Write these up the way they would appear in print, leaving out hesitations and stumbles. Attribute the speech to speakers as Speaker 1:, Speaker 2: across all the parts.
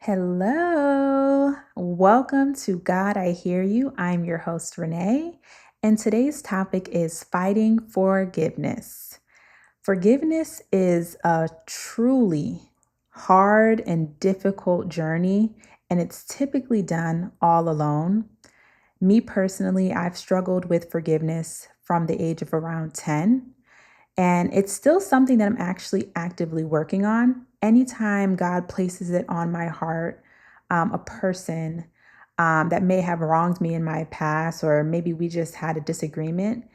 Speaker 1: Hello. Welcome to God I Hear You. I'm your host, Renee, and today's topic is fighting forgiveness. Forgiveness is a truly hard and difficult journey, and it's typically done all alone. Me personally, I've struggled with forgiveness from the age of around 10. And it's still something that I'm actually actively working on. Anytime God places it on my heart, a person that may have wronged me in my past, or maybe we just had a disagreement,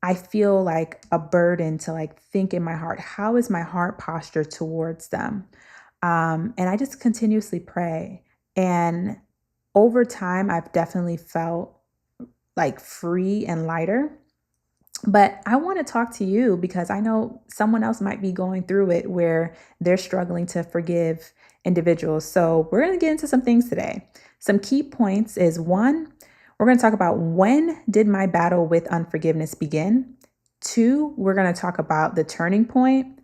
Speaker 1: I feel like a burden to think in my heart, how is my heart posture towards them? And I just continuously pray. And over time, I've definitely felt like free and lighter. But I want to talk to you because I know someone else might be going through it where they're struggling to forgive individuals. So we're going to get into some things today. Some key points is one, we're going to talk about when did my battle with unforgiveness begin? Two, we're going to talk about the turning point.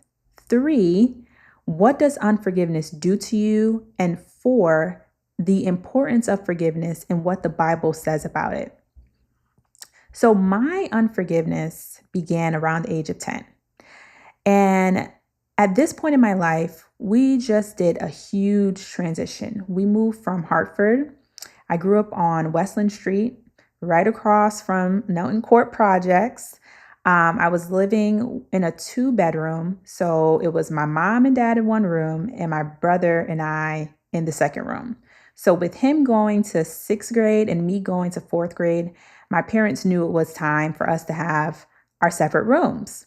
Speaker 1: Three, what does unforgiveness do to you? And four, the importance of forgiveness and what the Bible says about it. So my unforgiveness began around the age of 10. And at this point in my life, we just did a huge transition. We moved from Hartford. I grew up on Westland Street, right across from Nelton Court Projects. I was living in a 2-bedroom. So it was my mom and dad in one room and my brother and I in the second room. So with him going to 6th grade and me going to 4th grade, my parents knew it was time for us to have our separate rooms.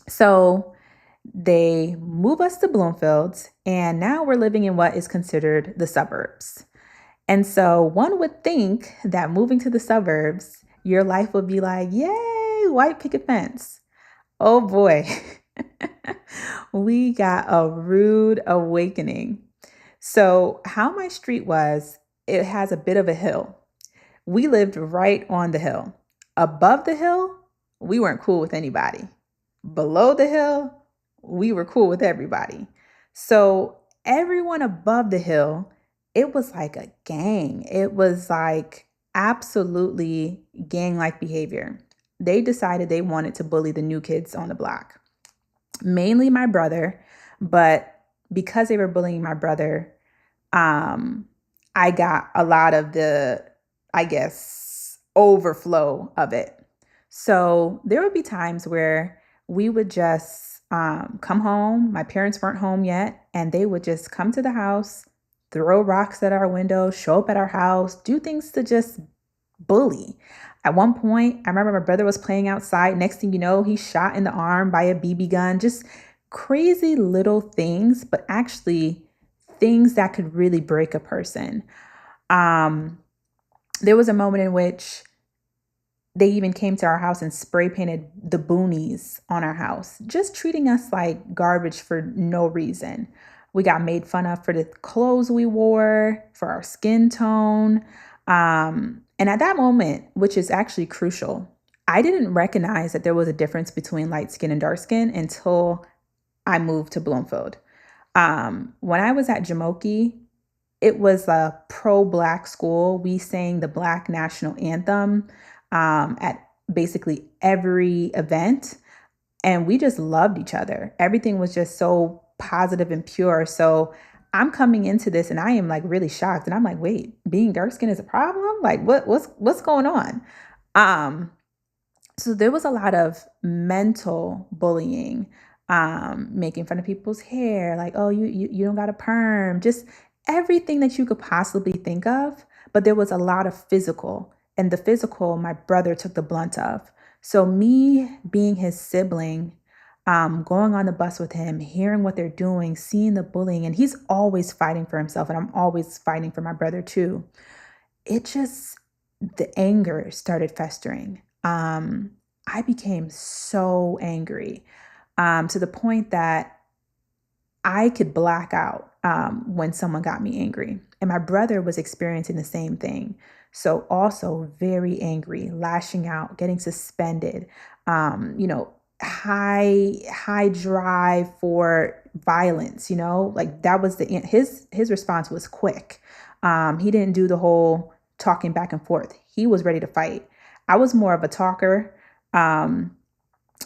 Speaker 1: So they move us to Bloomfield, and now we're living in what is considered the suburbs. And so one would think that moving to the suburbs, your life would be like, yay, white picket fence. Oh boy, we got a rude awakening. So how my street was, it has a bit of a hill. We lived right on the hill. Above the hill, we weren't cool with anybody. Below the hill, we were cool with everybody. So everyone above the hill, it was like a gang. It was like absolutely gang-like behavior. They decided they wanted to bully the new kids on the block, mainly my brother, but because they were bullying my brother, I got a lot of the, I guess, overflow of it. So there would be times where we would just come home. My parents weren't home yet, and they would just come to the house, throw rocks at our window, show up at our house, do things to just bully. At one point, I remember my brother was playing outside. Next thing you know, he's shot in the arm by a BB gun. Just crazy little things, but actually things that could really break a person. There was a moment in which they even came to our house and spray painted the boonies on our house, just treating us like garbage for no reason. We got made fun of for the clothes we wore, for our skin tone. And at that moment, which is actually crucial, I didn't recognize that there was a difference between light skin and dark skin until I moved to Bloomfield. When I was at Jamoki, it was a pro-Black school. We sang the Black national anthem at basically every event, and we just loved each other. Everything was just so positive and pure. So I'm coming into this, and I am like really shocked, and I'm like, wait, being dark skinned is a problem? Like, what's going on? So there was a lot of mental bullying, making fun of people's hair, like, oh, you don't got a perm, just everything that you could possibly think of. But there was a lot of physical, and the physical, my brother took the blunt of. So me being his sibling, going on the bus with him, hearing what they're doing, seeing the bullying, and he's always fighting for himself, and I'm always fighting for my brother too. It just, the anger started festering. I became so angry, to the point that I could black out when someone got me angry. And my brother was experiencing the same thing. So also very angry, lashing out, getting suspended, high drive for violence, like that was his response was quick. He didn't do the whole talking back and forth. He was ready to fight. I was more of a talker. Um,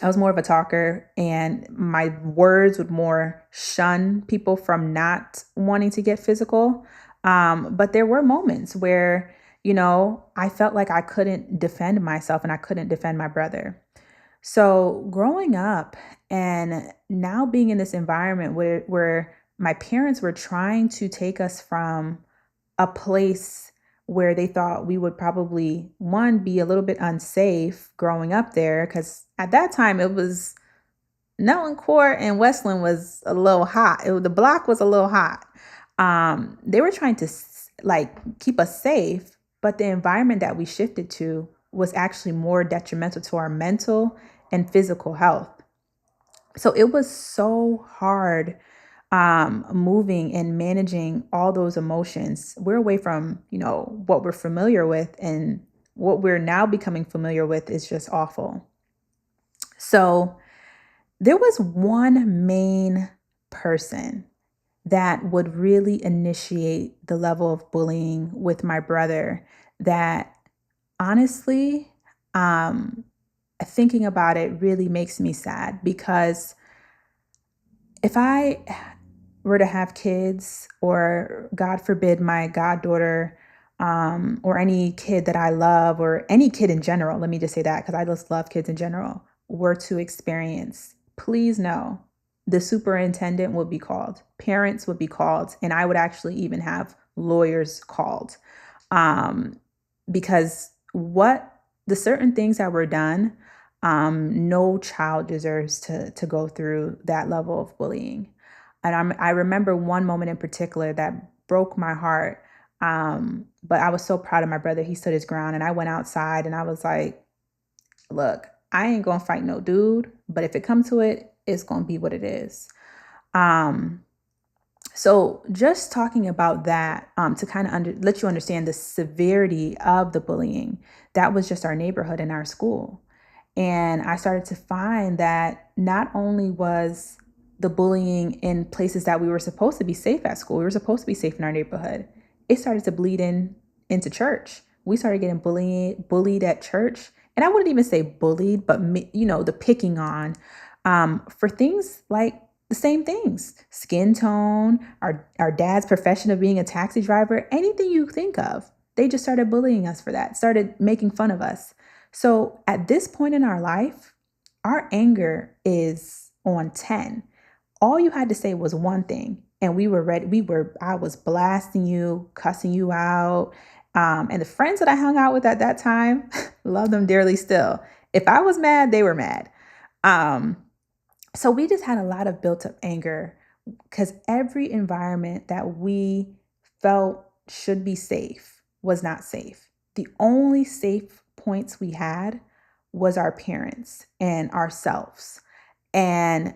Speaker 1: I was more of a talker, and my words would more shun people from not wanting to get physical. But there were moments where, I felt like I couldn't defend myself and I couldn't defend my brother. So growing up and now being in this environment where my parents were trying to take us from a place where they thought we would probably, one, be a little bit unsafe growing up there, because at that time it was Nelton Court and Westland was a little hot. The block was a little hot. They were trying to keep us safe, but the environment that we shifted to was actually more detrimental to our mental and physical health. So it was so hard moving and managing all those emotions. We're away from, what we're familiar with, and what we're now becoming familiar with is just awful. So there was one main person that would really initiate the level of bullying with my brother that honestly, thinking about it really makes me sad, because if I were to have kids, or God forbid, my goddaughter, or any kid that I love, or any kid in general, let me just say that because I just love kids in general, were to experience, please know the superintendent would be called, parents would be called, and I would actually even have lawyers called. Um, because what the certain things that were done, no child deserves to go through that level of bullying. And I remember one moment in particular that broke my heart. But I was so proud of my brother. He stood his ground, and I went outside and I was like, look, I ain't gonna fight no dude, but if it comes to it, it's gonna be what it is. Um, so just talking about that, to kind of let you understand the severity of the bullying, that was just our neighborhood and our school. And I started to find that not only was the bullying in places that we were supposed to be safe at school, we were supposed to be safe in our neighborhood, it started to bleed into church. We started getting bullied at church. And I wouldn't even say bullied, but the picking on, for things like the same things: skin tone, our dad's profession of being a taxi driver, anything you think of. They just started bullying us for that, started making fun of us. So at this point in our life, our anger is on 10. All you had to say was one thing, and we were ready. I was blasting you, cussing you out. And the friends that I hung out with at that time, love them dearly still. If I was mad, they were mad. Um, so we just had a lot of built up anger, because every environment that we felt should be safe was not safe. The only safe points we had was our parents and ourselves. And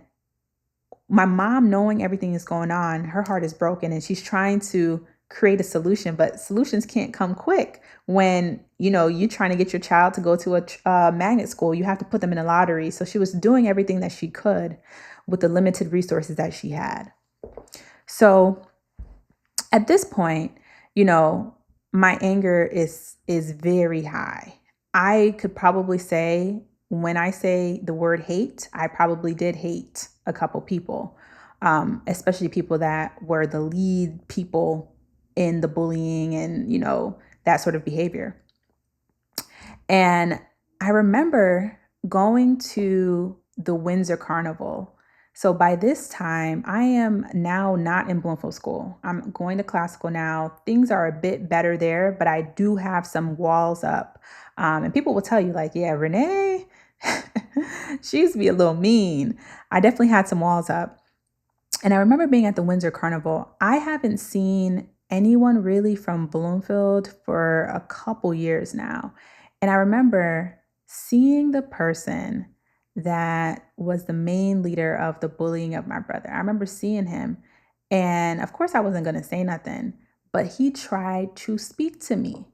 Speaker 1: my mom, knowing everything that's going on, her heart is broken and she's trying to create a solution, but solutions can't come quick when, you're trying to get your child to go to a magnet school. You have to put them in a lottery. So she was doing everything that she could with the limited resources that she had. So at this point, my anger is very high. I could probably say, when I say the word hate, I probably did hate a couple people, especially people that were the lead people in the bullying and, that sort of behavior. And I remember going to the Windsor Carnival. So by this time, I am now not in Bloomfield School. I'm going to classical now. Things are a bit better there, but I do have some walls up. And people will tell you, like, yeah, Renee, she used to be a little mean. I definitely had some walls up. And I remember being at the Windsor Carnival. I haven't seen anyone really from Bloomfield for a couple years now. And I remember seeing the person that was the main leader of the bullying of my brother. I remember seeing him. And of course, I wasn't going to say nothing, but he tried to speak to me.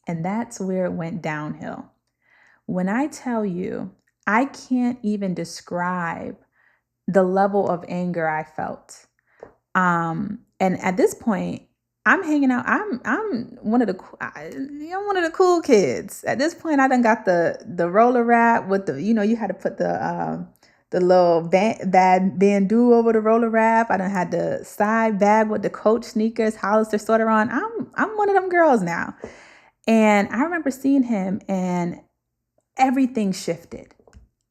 Speaker 1: And that's where it went downhill. When I tell you, I can't even describe the level of anger I felt. And at this point, I'm hanging out. I'm one of the I'm one of the cool kids. At this point, I done got the roller wrap with the, you had to put the little bandeau over the roller wrap. I done had the side bag with the Coach sneakers, Hollister sweater on. I'm one of them girls now. And I remember seeing him and everything shifted.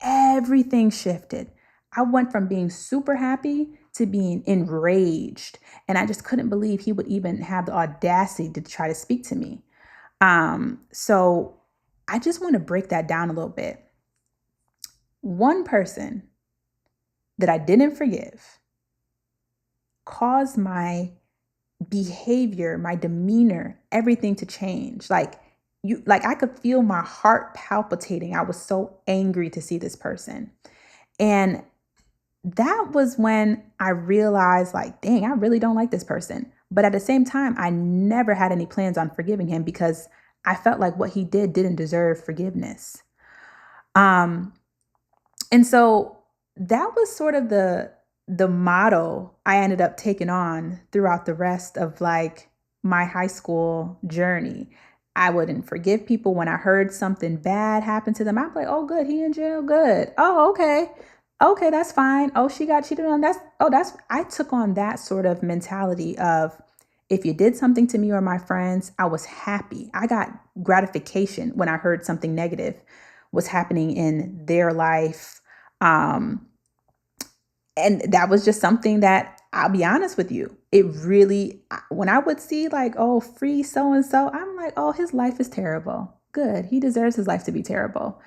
Speaker 1: Everything shifted. I went from being super happy to being enraged. And I just couldn't believe he would even have the audacity to try to speak to me. So I just want to break that down a little bit. One person that I didn't forgive caused my behavior, my demeanor, everything to change. Like I could feel my heart palpitating. I was so angry to see this person. And that was when I realized, like, dang, I really don't like this person. But at the same time, I never had any plans on forgiving him because I felt like what he did didn't deserve forgiveness. And so that was sort of the motto I ended up taking on throughout the rest of like my high school journey. I wouldn't forgive people when I heard something bad happen to them. I'd be like, oh, good, he in jail, good. Oh, okay. Okay, that's fine. Oh, she got cheated on. I took on that sort of mentality of, if you did something to me or my friends, I was happy. I got gratification when I heard something negative was happening in their life. And that was just something that, I'll be honest with you, it really, when I would see like, oh, free so-and-so, I'm like, oh, his life is terrible. Good. He deserves his life to be terrible.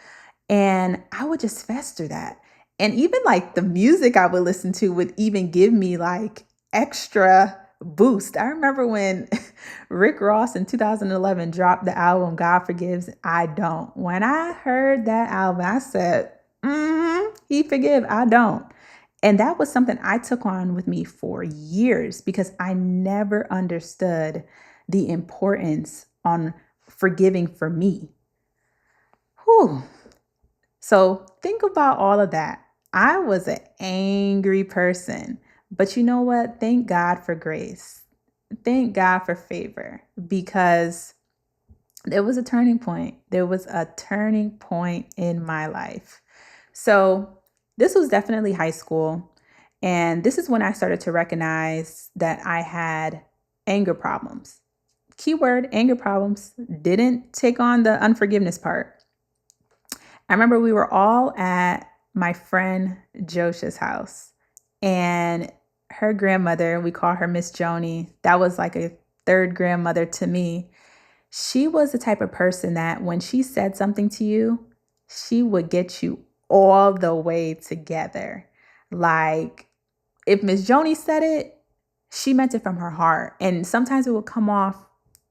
Speaker 1: And I would just fester that. And even like the music I would listen to would even give me like extra boost. I remember when Rick Ross in 2011 dropped the album God Forgives, I Don't. When I heard that album, I said, he forgive, I don't. And that was something I took on with me for years because I never understood the importance on forgiving for me. Whew. So think about all of that. I was an angry person, but you know what? Thank God for grace. Thank God for favor, because there was a turning point. There was a turning point in my life. So this was definitely high school. And this is when I started to recognize that I had anger problems. Keyword, anger problems. Didn't take on the unforgiveness part. I remember we were all at my friend Josha's house, and her grandmother, we call her Miss Joni. That was like a third grandmother to me. She was the type of person that when she said something to you, she would get you all the way together. Like if Miss Joni said it, she meant it from her heart. And sometimes it would come off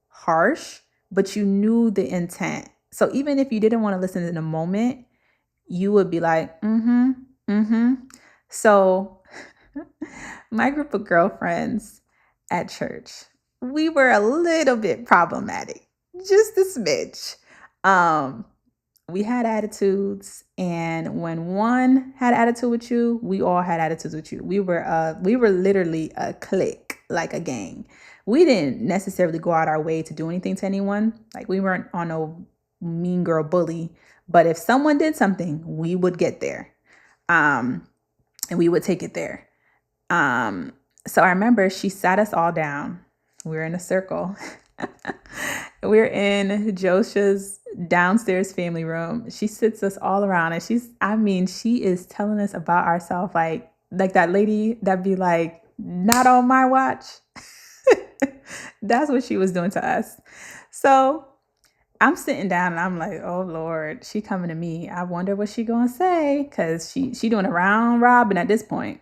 Speaker 1: harsh, but you knew the intent. So even if you didn't want to listen in the moment, you would be like, mm-hmm, mm-hmm. So my group of girlfriends at church, we were a little bit problematic, just a smidge. We had attitudes, and when one had attitude with you, we all had attitudes with you. We were literally a clique, like a gang. We didn't necessarily go out our way to do anything to anyone. Like we weren't on no mean girl bully, but if someone did something, we would get there. And we would take it there. So I remember she sat us all down. We were in a circle. We're in Josha's downstairs family room. She sits us all around, and she is telling us about ourselves like that lady that be like, not on my watch. That's what she was doing to us. So I'm sitting down and I'm like, oh Lord, she coming to me. I wonder what she gonna say, because she doing a round robin at this point.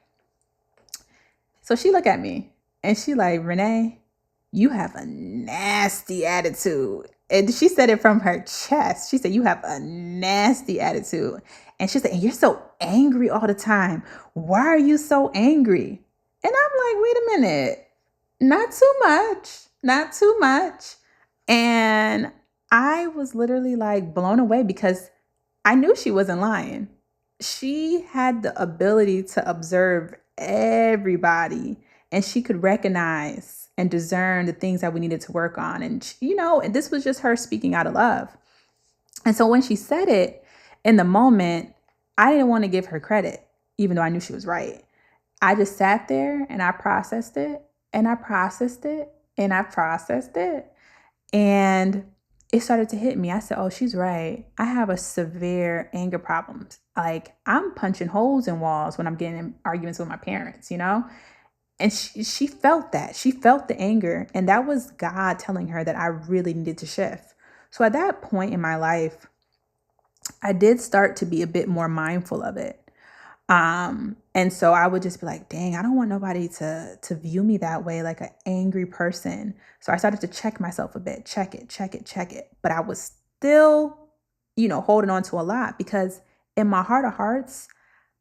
Speaker 1: So she look at me and she like, Renee, you have a nasty attitude. And she said it from her chest. She said, you have a nasty attitude. And she said, and you're so angry all the time. Why are you so angry? And I'm like, wait a minute. Not too much. Not too much. And I was literally like blown away because I knew she wasn't lying. she had the ability to observe everybody, and she could recognize and discern the things that we needed to work on. And, and this was just her speaking out of love. And so when she said it in the moment, I didn't want to give her credit, even though I knew she was right. I just sat there and I processed it and I processed it and I processed it. And it started to hit me. I said, oh, she's right. I have a severe anger problem. Like, I'm punching holes in walls when I'm getting in arguments with my parents, And she felt that. She felt the anger. And that was God telling her that I really needed to shift. So at that point in my life, I did start to be a bit more mindful of it. And so I would just be like, dang, I don't want nobody to view me that way, like an angry person. So I started to check myself a bit, check it. But I was still, holding on to a lot, because in my heart of hearts,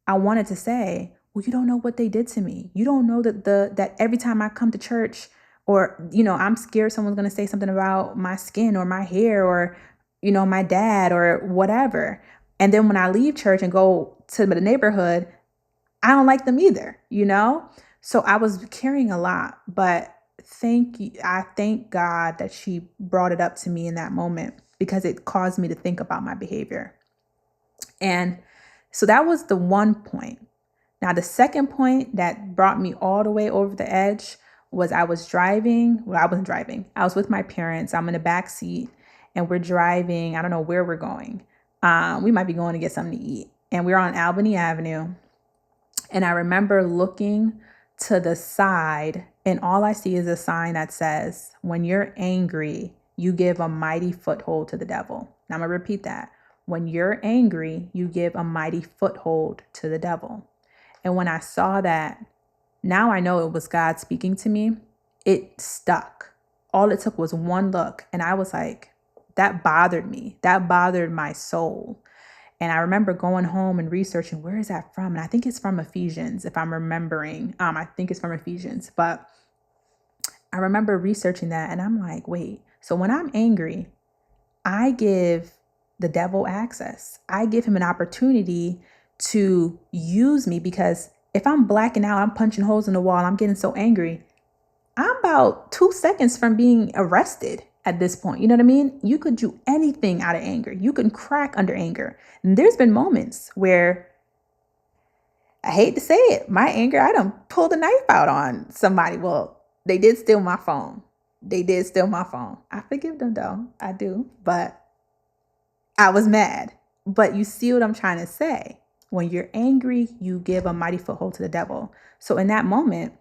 Speaker 1: I wanted to say, well, you don't know what they did to me. You don't know that every time I come to church, or, I'm scared someone's going to say something about my skin or my hair or, my dad or whatever. And then when I leave church and go to the neighborhood, I don't like them either, So I was carrying a lot, but I thank God that she brought it up to me in that moment, because it caused me to think about my behavior. And so that was the one point. Now, the second point that brought me all the way over the edge was I was driving. Well, I wasn't driving. I was with my parents. I'm in the back seat and we're driving. I don't know where we're going. We might be going to get something to eat. And we're on Albany Avenue. And I remember looking to the side, and all I see is a sign that says, when you're angry, you give a mighty foothold to the devil. Now I'm going to repeat that. When you're angry, you give a mighty foothold to the devil. And when I saw that, now I know it was God speaking to me. It stuck. All it took was one look. And I was like, that bothered me. That bothered my soul. And I remember going home and researching, where is that from? And I think it's from Ephesians, if I'm remembering. I think it's from Ephesians. But I remember researching that, and I'm like, wait, so when I'm angry, I give the devil access. I give him an opportunity to use me, because if I'm blacking out, I'm punching holes in the wall, I'm getting so angry, I'm about 2 seconds from being arrested at this point. You know what I mean? You could do anything out of anger. You can crack under anger. And there's been moments where, I hate to say it, my anger, I done pulled a knife out on somebody. Well, they did steal my phone. I forgive them though. I do. But I was mad. But you see what I'm trying to say? When you're angry, you give a mighty foothold to the devil. So in that moment,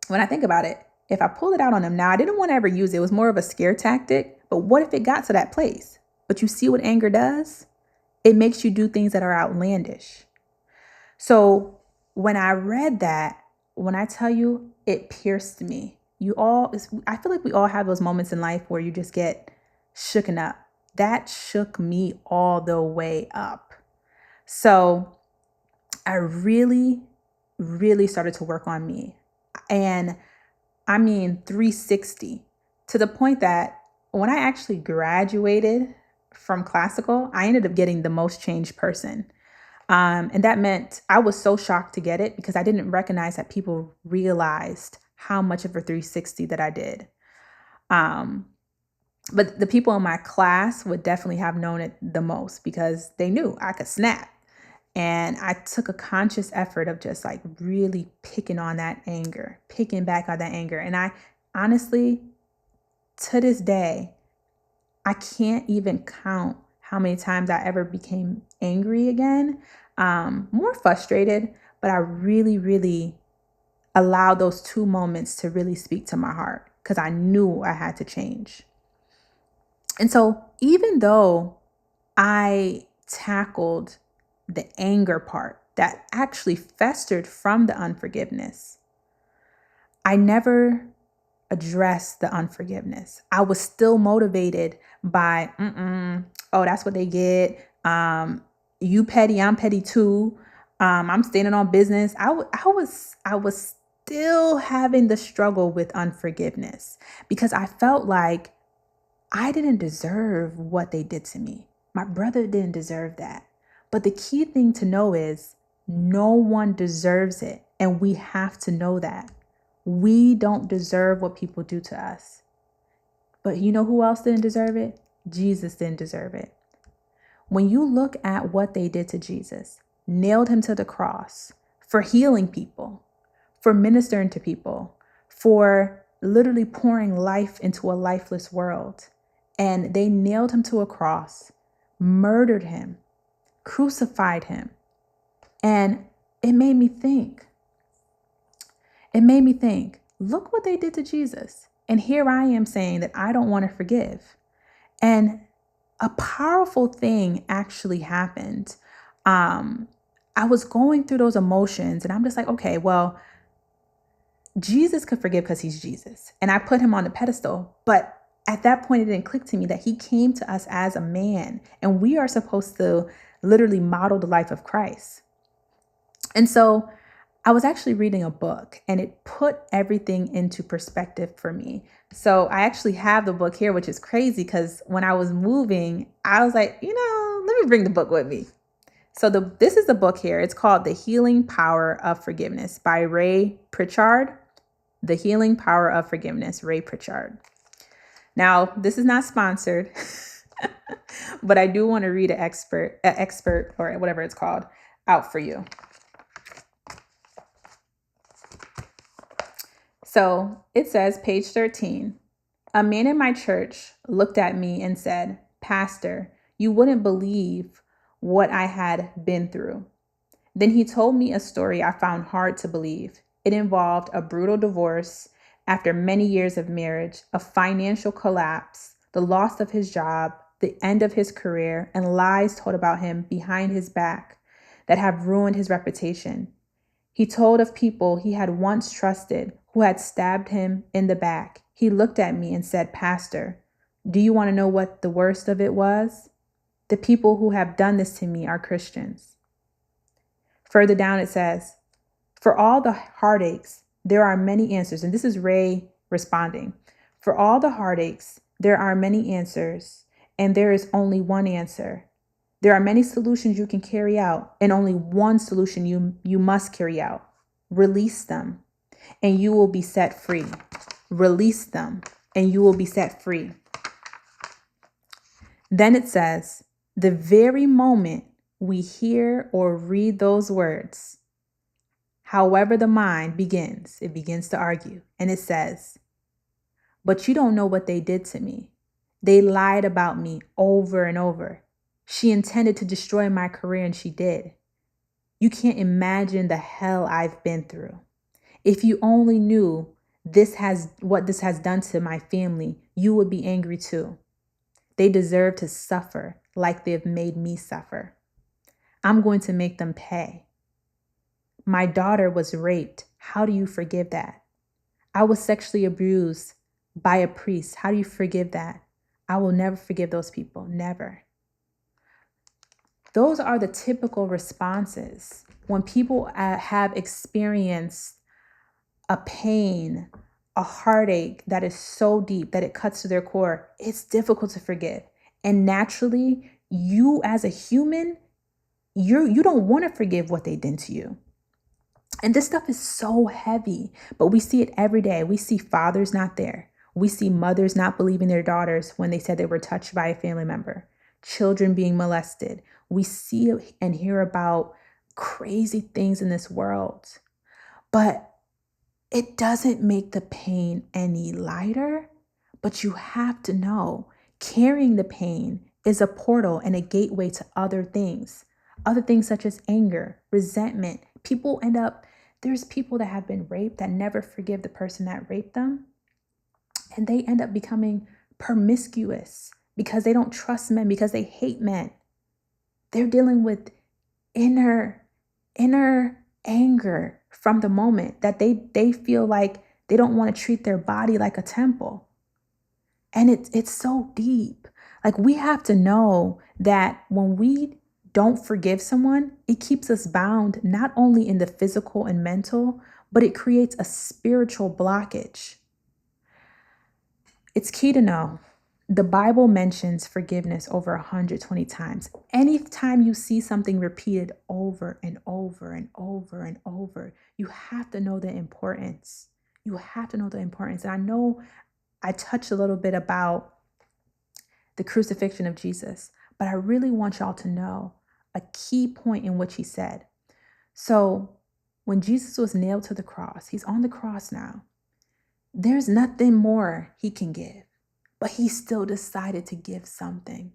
Speaker 1: when I think about it, if I pull it out on him now, I didn't want to ever use it. It was more of a scare tactic. But what if it got to that place? But you see what anger does? It makes you do things that are outlandish. So when I read that, when I tell you, it pierced me. I feel like we all have those moments in life where you just get shooken up. That shook me all the way up. So I really, really started to work on me. And I mean, 360, to the point that when I actually graduated from classical, I ended up getting the most changed person. And that meant I was so shocked to get it, because I didn't recognize that people realized how much of a 360 that I did. But the people in my class would definitely have known it the most, because they knew I could snap. And I took a conscious effort of just like really picking on that anger, picking back on that anger. And I honestly, to this day, I can't even count how many times I ever became angry again, more frustrated, but I really, really allowed those 2 moments to really speak to my heart, because I knew I had to change. And so even though I tackled the anger part that actually festered from the unforgiveness, I never addressed the unforgiveness. I was still motivated by, oh, that's what they get. You petty, I'm petty too. I'm standing on business. I was still having the struggle with unforgiveness, because I felt like I didn't deserve what they did to me. My brother didn't deserve that. But the key thing to know is no one deserves it. And we have to know that. We don't deserve what people do to us. But you know who else didn't deserve it? Jesus didn't deserve it. When you look at what they did to Jesus, nailed him to the cross for healing people, for ministering to people, for literally pouring life into a lifeless world. And they nailed him to a cross, murdered him, crucified him. And it made me think. Look what they did to Jesus. And here I am saying that I don't want to forgive. And a powerful thing actually happened. I was going through those emotions and I'm just like, okay, well, Jesus could forgive because he's Jesus. And I put him on the pedestal. But at that point, it didn't click to me that he came to us as a man and we are supposed to literally model the life of Christ. And so I was actually reading a book and it put everything into perspective for me. So I actually have the book here, which is crazy because when I was moving, I was like, let me bring the book with me. So this is the book here. It's called The Healing Power of Forgiveness by Ray Pritchard. The Healing Power of Forgiveness, Ray Pritchard. Now, this is not sponsored, but I do want to read an expert or whatever it's called out for you. So it says, page 13, a man in my church looked at me and said, "Pastor, you wouldn't believe what I had been through." Then he told me a story I found hard to believe. It involved a brutal divorce after many years of marriage, a financial collapse, the loss of his job, the end of his career, and lies told about him behind his back that have ruined his reputation. He told of people he had once trusted who had stabbed him in the back. He looked at me and said, "Pastor, do you want to know what the worst of it was? The people who have done this to me are Christians." Further down it says, "For all the heartaches, there are many answers." And this is Ray responding. "For all the heartaches, there are many answers, and there is only one answer. There are many solutions you can carry out, and only one solution you must carry out. Release them, and you will be set free." Release them, and you will be set free. Then it says, the very moment we hear or read those words, however the mind begins, it begins to argue. And it says, "But you don't know what they did to me. They lied about me over and over. She intended to destroy my career and she did. You can't imagine the hell I've been through. If you only knew what this has done to my family, you would be angry too. They deserve to suffer like they've made me suffer. I'm going to make them pay. My daughter was raped. How do you forgive that? I was sexually abused by a priest. How do you forgive that? I will never forgive those people. Never." Those are the typical responses when people have experienced a pain, a heartache that is so deep that it cuts to their core. It's difficult to forgive. And naturally, you as a human, you don't want to forgive what they did to you. And this stuff is so heavy, but we see it every day. We see fathers not there. We see mothers not believing their daughters when they said they were touched by a family member. Children being molested. We see and hear about crazy things in this world. But it doesn't make the pain any lighter. But you have to know, carrying the pain is a portal and a gateway to other things. Other things such as anger, resentment. There's people that have been raped that never forgive the person that raped them. And they end up becoming promiscuous because they don't trust men, because they hate men. They're dealing with inner anger from the moment that they feel like they don't want to treat their body like a temple. And it's so deep. Like, we have to know that when we don't forgive someone, it keeps us bound not only in the physical and mental, but it creates a spiritual blockage. It's key to know The Bible mentions forgiveness over 120 times. Anytime you see something repeated over and over and over and over, you have to know the importance. You have to know the importance. And I know I touched a little bit about the crucifixion of Jesus, but I really want y'all to know a key point in which he said. So when Jesus was nailed to the cross, he's on the cross now. There's nothing more he can give, but he still decided to give something,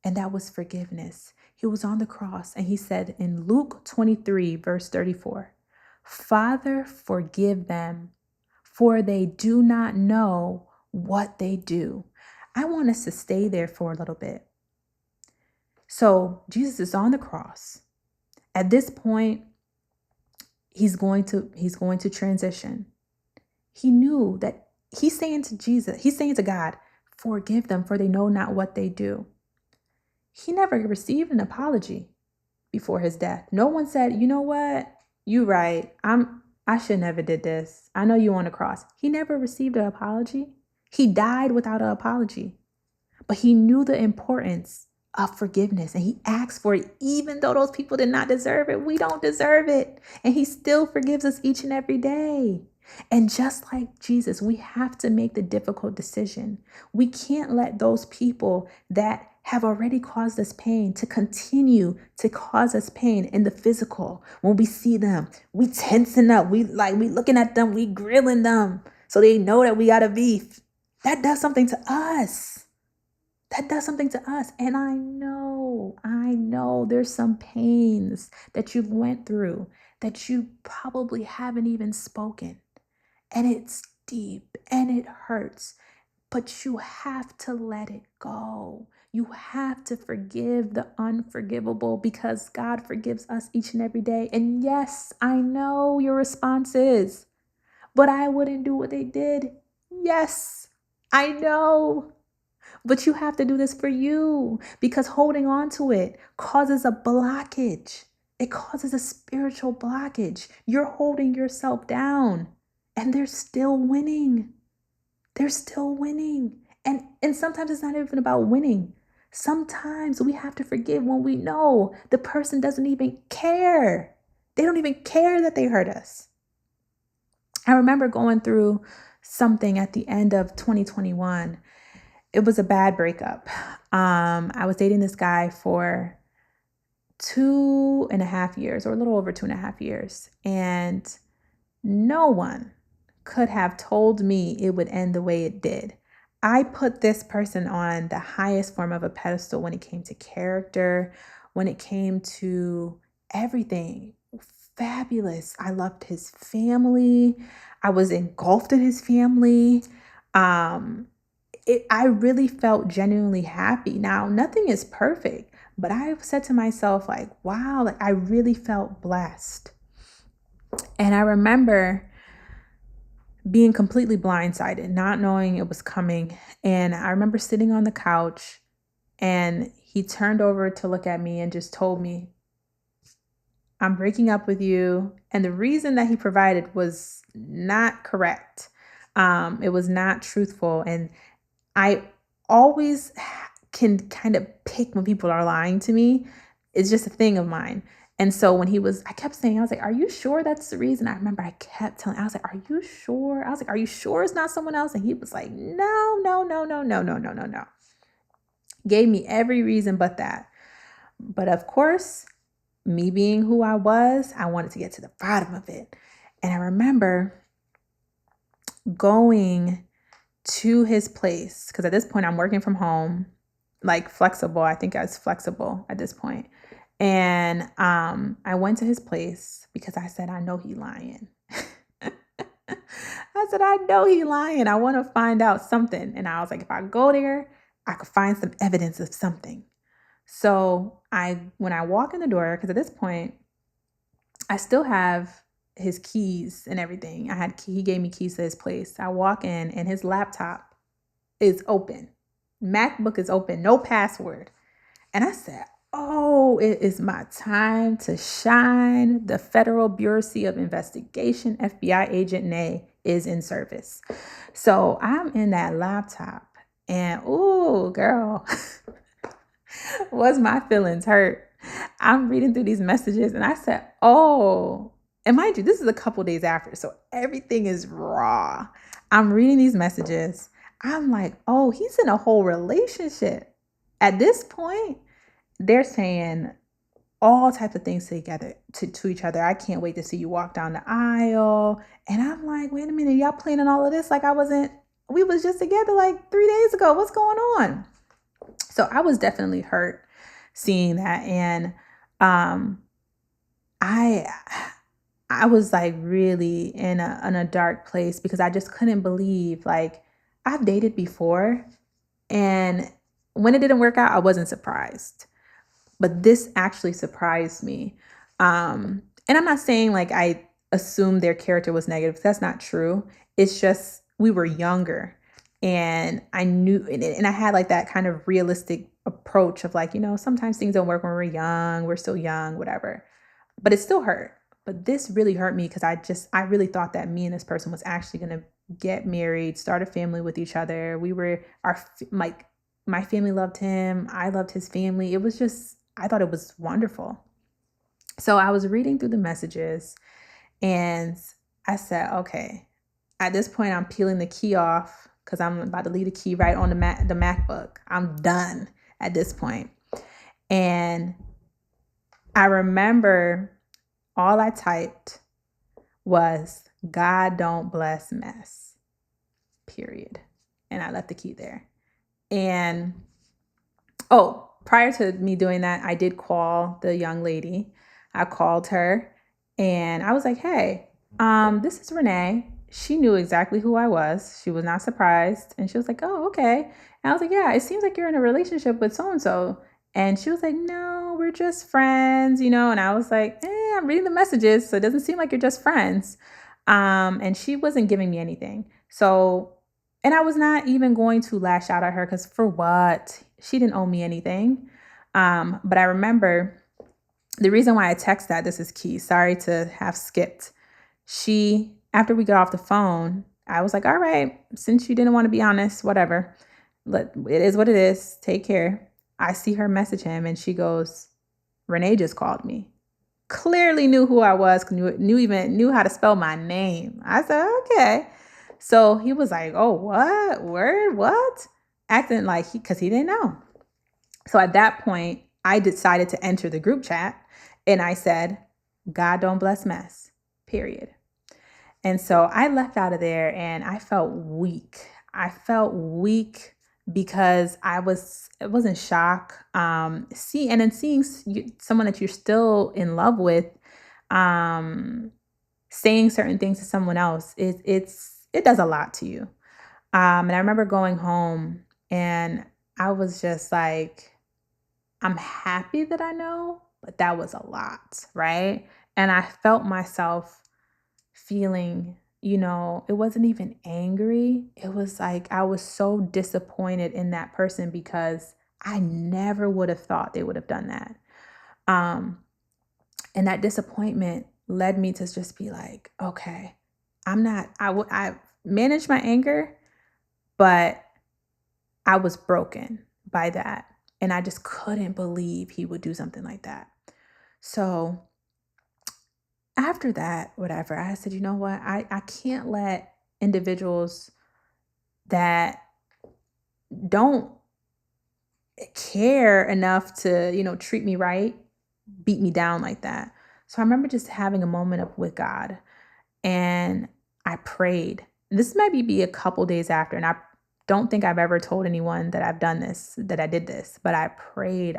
Speaker 1: and that was forgiveness. He was on the cross, and he said in Luke 23, verse 34, Father, forgive them, for they do not know what they do. I want us to stay there for a little bit. So Jesus is on the cross. At this point, he's going to transition. He knew that he's saying to God, forgive them, for they know not what they do. He never received an apology before his death. No one said, you know what? You right. I should never did this. I know you on the cross. He never received an apology. He died without an apology. But he knew the importance of forgiveness, and he asked for it, even though those people did not deserve it. We don't deserve it. And he still forgives us each and every day. And just like Jesus, we have to make the difficult decision. We can't let those people that have already caused us pain to continue to cause us pain in the physical. When we see them, we tensing up. We looking at them, we grilling them so they know that we got a beef. That does something to us. That does something to us. And I know there's some pains that you've went through that you probably haven't even spoken. And it's deep and it hurts, but you have to let it go. You have to forgive the unforgivable, because God forgives us each and every day. And yes, I know your response is, but I wouldn't do what they did. Yes, I know. But you have to do this for you, because holding on to it causes a blockage. It causes a spiritual blockage. You're holding yourself down, and they're still winning. They're still winning. And sometimes it's not even about winning. Sometimes we have to forgive when we know the person doesn't even care. They don't even care that they hurt us. I remember going through something at the end of 2021. It was a bad breakup. I was dating this guy for 2.5 years, or a little over 2.5 years. And no one could have told me it would end the way it did. I put this person on the highest form of a pedestal when it came to character, when it came to everything. Fabulous. I loved his family. I was engulfed in his family. I really felt genuinely happy. Now, nothing is perfect, but I said to myself, like, wow, like I really felt blessed. And I remember being completely blindsided, not knowing it was coming. And I remember sitting on the couch, and he turned over to look at me and just told me, I'm breaking up with you. And the reason that he provided was not correct. It was not truthful. And I always can kind of pick when people are lying to me. It's just a thing of mine. And so when I kept saying, I was like, are you sure that's the reason? I remember I kept telling, I was like, are you sure? I was like, are you sure it's not someone else? And he was like, no. Gave me every reason but that. But of course, me being who I was, I wanted to get to the bottom of it. And I remember going to his place, because at this point I'm working from home, like flexible. I think I was flexible at this point. And I went to his place because I said, I know he lying. I said, I know he lying. I want to find out something. And I was like, if I go there, I could find some evidence of something. So when I walk in the door, because at this point, I still have his keys and everything. He gave me keys to his place. I walk in and his laptop is open. MacBook is open, no password. And I said, oh, it is my time to shine. The Federal Bureau of Investigation, FBI agent Nay, is in service. So I'm in that laptop And oh, girl, was my feelings hurt. I'm reading through these messages and I said, oh, and mind you, this is a couple days after. So everything is raw. I'm reading these messages. I'm like, oh, he's in a whole relationship. At this point, they're saying all types of things together to each other. I can't wait to see you walk down the aisle. And I'm like, wait a minute, y'all planning all of this like we was just together like 3 days ago. What's going on? So I was definitely hurt seeing that. And um I I was like really in a dark place because I just couldn't believe, like, I've dated before, and when it didn't work out, I wasn't surprised. But this actually surprised me. And I'm not saying like I assumed their character was negative. That's not true. It's just we were younger, and I knew, and I had like that kind of realistic approach of like, sometimes things don't work when we're young. We're still young, whatever. But it still hurt. But this really hurt me because I really thought that me and this person was actually going to get married, start a family with each other. We were like, my family loved him. I loved his family. It was just, I thought it was wonderful. So I was reading through the messages and I said, okay, at this point, I'm peeling the key off because I'm about to leave the key right on the MacBook. I'm done at this point. And I remember all I typed was, God don't bless mess, period. And I left the key there. And prior to me doing that, I did call the young lady. I called her and I was like, hey, this is Renee. She knew exactly who I was. She was not surprised. And she was like, oh, okay. And I was like, yeah, it seems like you're in a relationship with so-and-so. And she was like, no, we're just friends, And I was like, I'm reading the messages, so it doesn't seem like you're just friends. And she wasn't giving me anything. So, and I was not even going to lash out at her because for what? She didn't owe me anything. But I remember the reason why I text that, this is key. Sorry to have skipped. After we got off the phone, I was like, all right, since you didn't want to be honest, whatever. It is what it is. Take care. I see her message him and she goes, Renee just called me. Clearly knew who I was, knew how to spell my name. I said, okay. So he was like, oh, what? Word? What? Acting like because he didn't know. So at that point, I decided to enter the group chat and I said, God don't bless mess, period. And so I left out of there and I felt weak. I felt weak because I was in shock. Seeing someone that you're still in love with, saying certain things to someone else, it does a lot to you. And I remember going home and I was just like, I'm happy that I know, but that was a lot, right? And I felt myself feeling, it wasn't even angry. It was like I was so disappointed in that person because I never would have thought they would have done that. And that disappointment led me to just be like, okay, I managed my anger, but I was broken by that. And I just couldn't believe he would do something like that. So after that, whatever, I said, you know what? I can't let individuals that don't care enough to, treat me right, beat me down like that. So I remember just having a moment with God and I prayed. This might be a couple days after, and I don't think I've ever told anyone that I've done this, that I did this, but I prayed.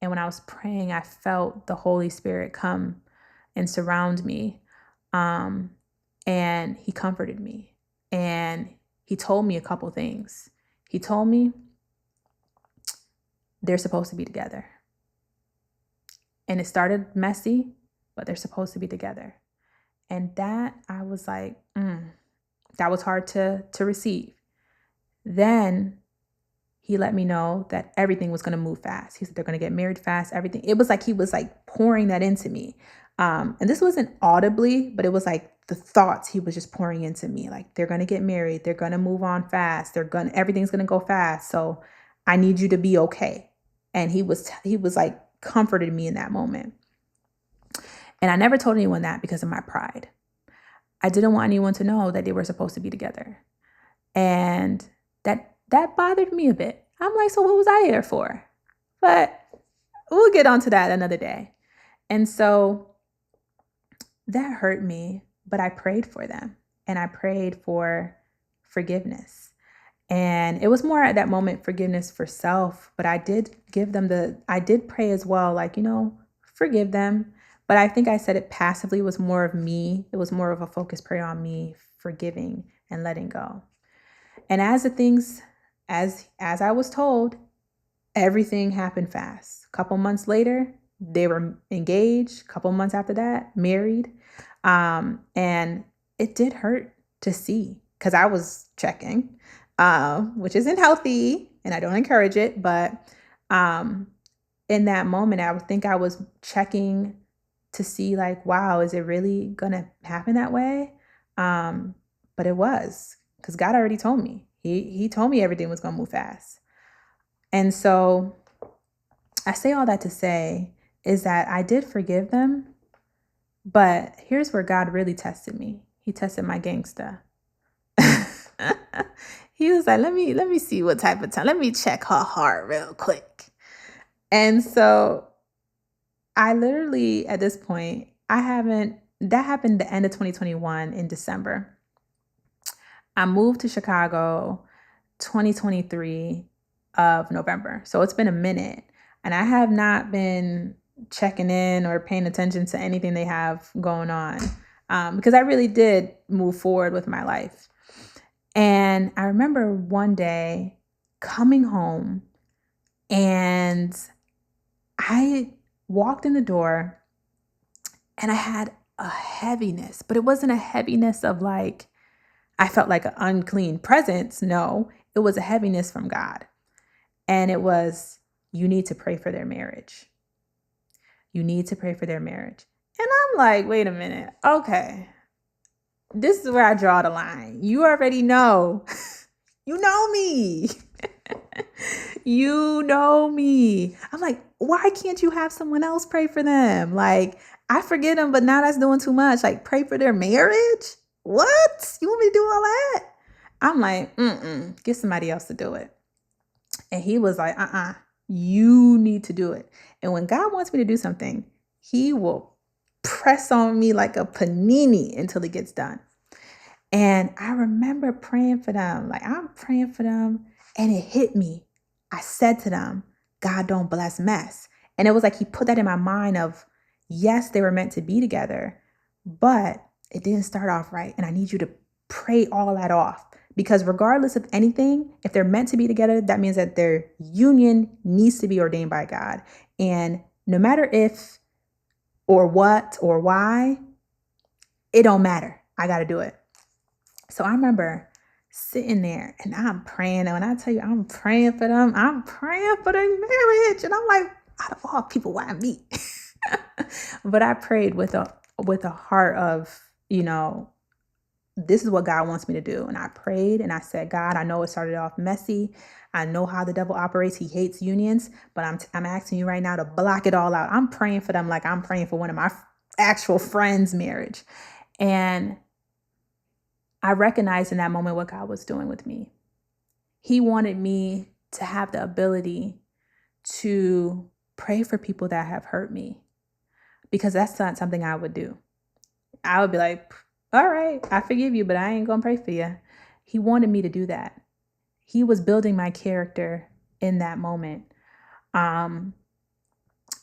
Speaker 1: And when I was praying, I felt the Holy Spirit come and surround me. And he comforted me. And he told me a couple things. He told me they're supposed to be together. And it started messy, but they're supposed to be together. And that, I was like, that was hard to receive. Then he let me know that everything was going to move fast. He said they're going to get married fast, everything. It was like he was like pouring that into me. And this wasn't audibly, but it was like the thoughts he was just pouring into me. Like, they're going to get married. They're going to move on fast. Everything's going to go fast. So I need you to be okay. And he was like comforted me in that moment. And I never told anyone that because of my pride. I didn't want anyone to know that they were supposed to be together. And that bothered me a bit. I'm like, so what was I here for? But we'll get onto that another day. And so that hurt me, but I prayed for them and I prayed for forgiveness. And it was more at that moment forgiveness for self, but I did pray as well, like, forgive them. But I think I said it passively. It was more of me. It was more of a focused prayer on me forgiving and letting go. And as I was told, everything happened fast. A couple months later, they were engaged. A couple months after that, married. And it did hurt to see because I was checking, which isn't healthy and I don't encourage it. But in that moment, I would think I was checking to see like, wow, is it really going to happen that way? But it was, because God already told me. He told me everything was going to move fast. And so I say all that to say is that I did forgive them, but here's where God really tested me. He tested my gangsta. He was like, let me see what type of time. Let me check her heart real quick. And so I literally, at this point, that happened the end of 2021 in December. I moved to Chicago 2023 of November. So it's been a minute. And I have not been checking in or paying attention to anything they have going on because I really did move forward with my life. And I remember one day coming home and I walked in the door and I had a heaviness, but it wasn't a heaviness of like, I felt like an unclean presence. No, it was a heaviness from God. And it was, you need to pray for their marriage. You need to pray for their marriage. And I'm like, wait a minute. Okay. This is where I draw the line. You already know. You know me. You know me. I'm like, why can't you have someone else pray for them? Like, I forget them, but now that's doing too much. Like, pray for their marriage? What? You want me to do all that? I'm like, get somebody else to do it. And he was like, you need to do it. And when God wants me to do something, he will press on me like a panini until it gets done. And I remember praying for them. Like, I'm praying for them and it hit me. I said to them, God don't bless mess. And it was like he put that in my mind of, yes, they were meant to be together, but it didn't start off right. And I need you to pray all that off. Because regardless of anything, if they're meant to be together, that means that their union needs to be ordained by God. And no matter if or what or why, it don't matter. I got to do it. So I remember sitting there and I'm praying. And when I tell you I'm praying for them, I'm praying for their marriage. And I'm like, out of all people, why me? But I prayed with a heart of, this is what God wants me to do. And I prayed and I said, God, I know it started off messy. I know how the devil operates. He hates unions, but I'm asking you right now to block it all out. I'm praying for them like I'm praying for one of my actual friends' marriage. And I recognized in that moment what God was doing with me. He wanted me to have the ability to pray for people that have hurt me, because that's not something I would do. I would be like, all right, I forgive you, but I ain't going to pray for you. He wanted me to do that. He was building my character in that moment. And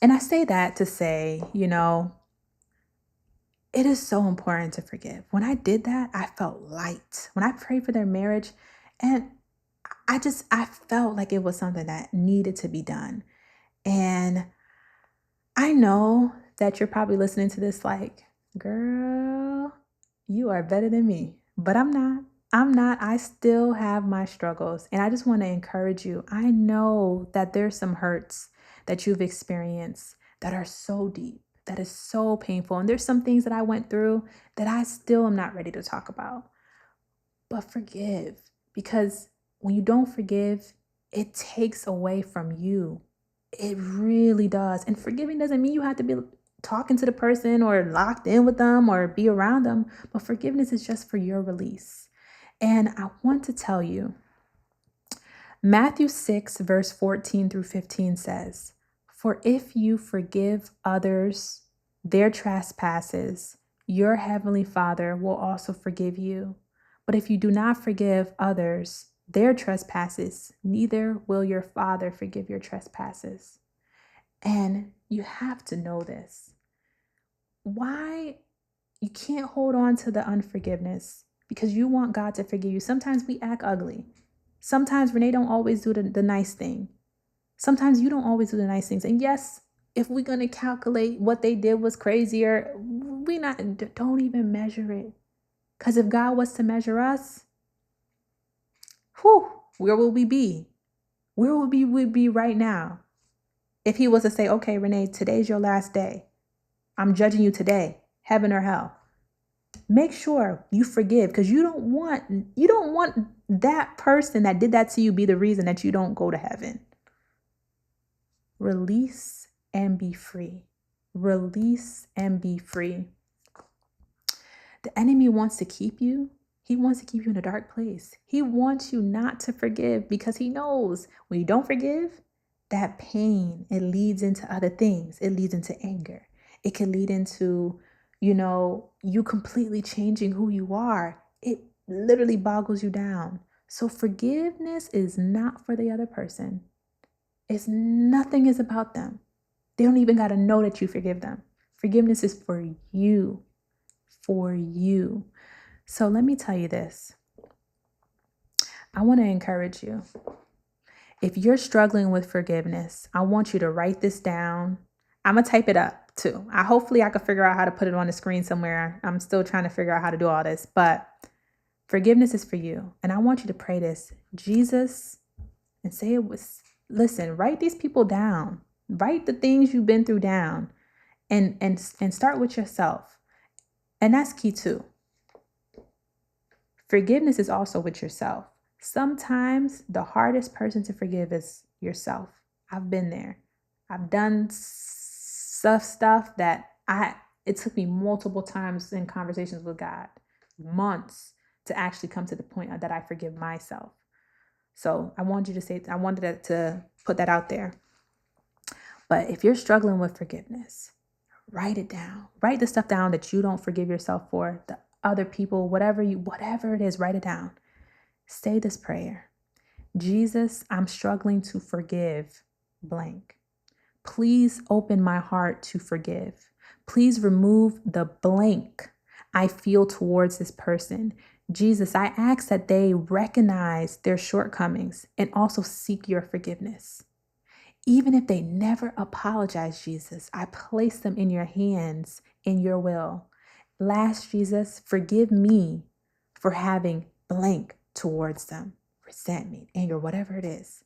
Speaker 1: I say that to say, it is so important to forgive. When I did that, I felt light. When I prayed for their marriage, and I felt like it was something that needed to be done. And I know that you're probably listening to this like, girl, you are better than me. But I'm not. I still have my struggles. And I just want to encourage you. I know that there's some hurts that you've experienced that are so deep. that is so painful. And there's some things that I went through that I still am not ready to talk about. But forgive, because when you don't forgive, it takes away from you. It really does. And forgiving doesn't mean you have to be talking to the person or locked in with them or be around them, but forgiveness is just for your release. And I want to tell you, Matthew 6, verse 14 through 15 says, "For if you forgive others their trespasses, your heavenly Father will also forgive you. But if you do not forgive others their trespasses, neither will your Father forgive your trespasses." And you have to know this. Why you can't hold on to the unforgiveness? Because you want God to forgive you. Sometimes we act ugly. Sometimes Renee don't always do the nice thing. Sometimes you don't always do the nice things. And yes, if we're going to calculate what they did was crazier, don't even measure it. Because if God was to measure us, where will we be? Where would we be right now? If he was to say, okay, Renee, today's your last day. I'm judging you today, heaven or hell. Make sure you forgive, because you don't want that person that did that to you be the reason that you don't go to heaven. Release and be free. Release and be free. The enemy wants to keep you. He wants to keep you in a dark place. He wants you not to forgive because he knows when you don't forgive, that pain, it leads into other things. It leads into anger. It can lead into, you completely changing who you are. It literally boggles you down. So forgiveness is not for the other person. Nothing is about them. They don't even got to know that you forgive them. Forgiveness is for you. For you. So let me tell you this. I want to encourage you. If you're struggling with forgiveness, I want you to write this down. I'm going to type it up too. Hopefully I can figure out how to put it on the screen somewhere. I'm still trying to figure out how to do all this, but forgiveness is for you. And I want you to pray this, Jesus, and say it was, listen, write these people down. Write the things you've been through down and start with yourself. And that's key too. Forgiveness is also with yourself. Sometimes the hardest person to forgive is yourself. I've been there. I've done stuff that it took me multiple times in conversations with God, months, to actually come to the point that I forgive myself. So I wanted to put that out there. But if you're struggling with forgiveness, write it down. Write the stuff down that you don't forgive yourself for, the other people, whatever it is, write it down. Say this prayer. Jesus, I'm struggling to forgive blank. Please open my heart to forgive. Please remove the blank I feel towards this person. Jesus, I ask that they recognize their shortcomings and also seek your forgiveness. Even if they never apologize, Jesus, I place them in your hands, in your will. Last, Jesus, forgive me for having blank towards them, resentment, anger, whatever it is.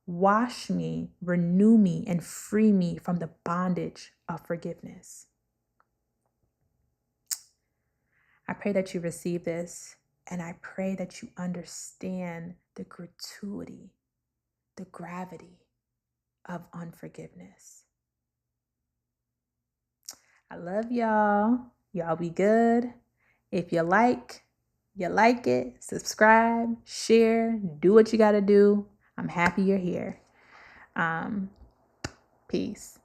Speaker 1: Wash me, renew me, and free me from the bondage of forgiveness. I pray that you receive this, and I pray that you understand the gratuity, the gravity of unforgiveness. I love y'all. Y'all be good. If you like it, subscribe, share, do what you got to do. I'm happy you're here. Peace.